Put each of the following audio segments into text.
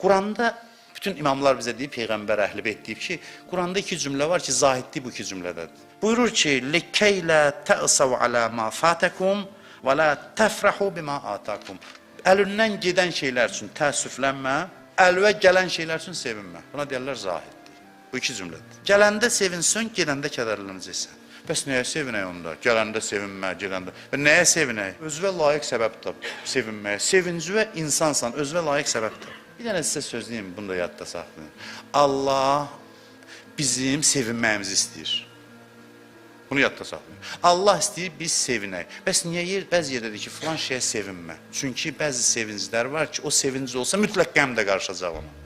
Quranda bütün imamlar bizə deyib, Peyğəmbər Əhl-i Beyt deyib ki, Quranda iki cümlə var ki, zahidlik bu iki cümlədədir. Buyurur ki, لِكَيْلَا تَأْسَوْ عَلَى مَا فَاتَكُمْ وَلَا تَفْرَحُوا بِمَا آتَاكُمْ. Əlindən gedən şeylər üçün təəssüflənmə, əlvə gələn şeylər üçün sevinmə. Buna deyirlər zahiddir. Bu iki cümlədir. Gələndə sevinsən, gedəndə kədərlənəcəksən. Bəs nəyə sevinək onda? Gələndə sevinmə, gedəndə. Və nəyə sevinək? Özünə layiq səbəbdir sevinməyə. Sevincə insansan, özünə layiq səbəbdir. Bir dənə sizə söz deyim, bunu da yadda saxlayın. Allah bizim sevinməyimizi istəyir. Bunu yadda saxlayın. Allah istəyir, biz sevinək. Bəs niyə bəzi yerdə deyir ki, filan şeyə sevinmə? Çünki bəzi sevinclər var ki, o sevinc olsa mütləq qəm də qarşılayacaq ona.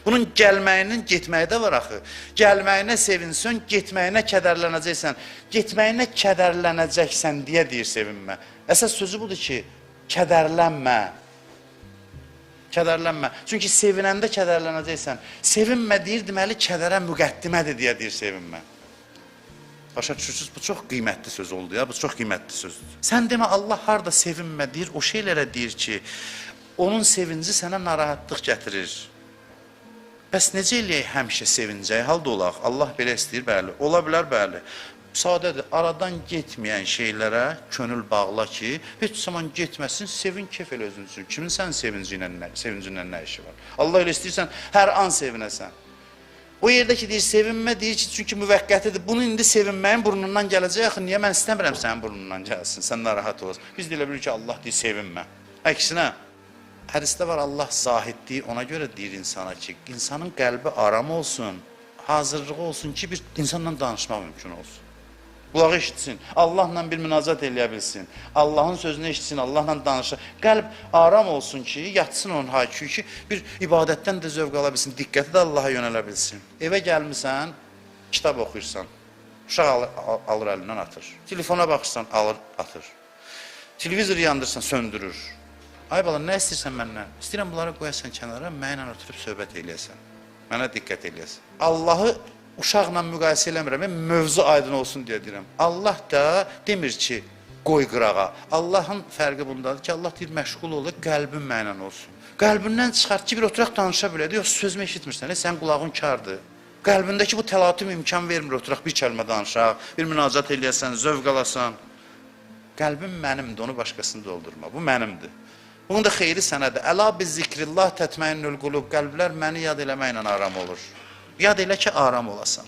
Bunun gəlməyinin getməyi də var axı. Gəlməyinə sevinsən, getməyinə kədərlənəcəksən. Getməyinə kədərlənəcəksən deyə deyir sevinmə. Əsas sözü budur ki, kədərlənmə. Kədərlənmə. Çünki sevinəndə kədərlənəcəksən. Sevinmə deyir, deməli kədərə müqəddimədir deyə deyir sevinmə. Başa düşürsünüz, bu çox qiymətli söz oldu ya, bu çox qiymətli sözdür. Sən demə, Allah harada sevinmə deyir, o şeylərə deyir ki, onun sevinci sənə narahatlıq gətirir. Bəs necə eləyək həmişə sevincək, halda olaq, Allah belə istəyir, bəli, ola bilər, bəli. Sadədir, aradan getməyən şeylərə könül bağla ki, heç zaman getməsin, sevin, kef elə özün üçün. Kimin sənin sevincindən nə işi var? Allah elə istəyirsən, hər an sevinəsən. O yerdə ki, deyir, sevinmə, deyir ki, çünki müvəqqətidir. Bunu indi sevinməyin burnundan gələcək, axı, niyə mən istəmirəm sənin burnundan gəlsin, sən narahat olasın. Biz deyilə bilir ki, Allah deyir, sevinmə. Əksinə, hədisdə var, Allah zahiddir, ona görə deyir insana ki, insanın qəlbi aram olsun, hazırlığı olsun ki, bir insanla danışmaq mümkün olsun. Qulağı eşitsin, Allahla bir münacat eləyə bilsin, Allahın sözünü eşitsin, Allahla danışır. Qəlb aram olsun ki, yatsın onun haykü ki, bir ibadətdən də zövq ala bilsin, diqqəti də Allaha yönələ bilsin. Evə gəlmirsən, kitab oxuyursan, uşaq alır əlindən atır. Telefona baxırsan, alır, atır. Televizor yandırsan, söndürür. Ay bala, nə istəyirsən məndən? İstəyirəm bunları qoyasan kənara, mənlə oturub söhbət eləyəsən. Mənə diqqət eləyəsən. Allahı uşaqla müqayisə eləmirəm, mövzu aydın olsun deyə deyirəm. Allah da demir ki, qoy qırağa. Allahın fərqi bundadır ki, Allah deyir, məşğul olur, qəlbin mənlə olsun. Qəlbindən çıxart ki, bir oturaq danışa bilədir, yox, sözümü eşitmirsən, sən qulağın kardır. Qəlbindəki bu təlatüm imkan vermir, oturaq bir kəlmə danışaq, bir münacat eləyəsən, zövq alasan. Qəlbim mənimdir, onu başqasını doldurma, bu mənimdir. Bunun da xeyri sənədir. Əla biz zikrillah tətməinnül qulub, qəlblər məni yad eləməklə aram olur. Yad elə ki, aram olasan.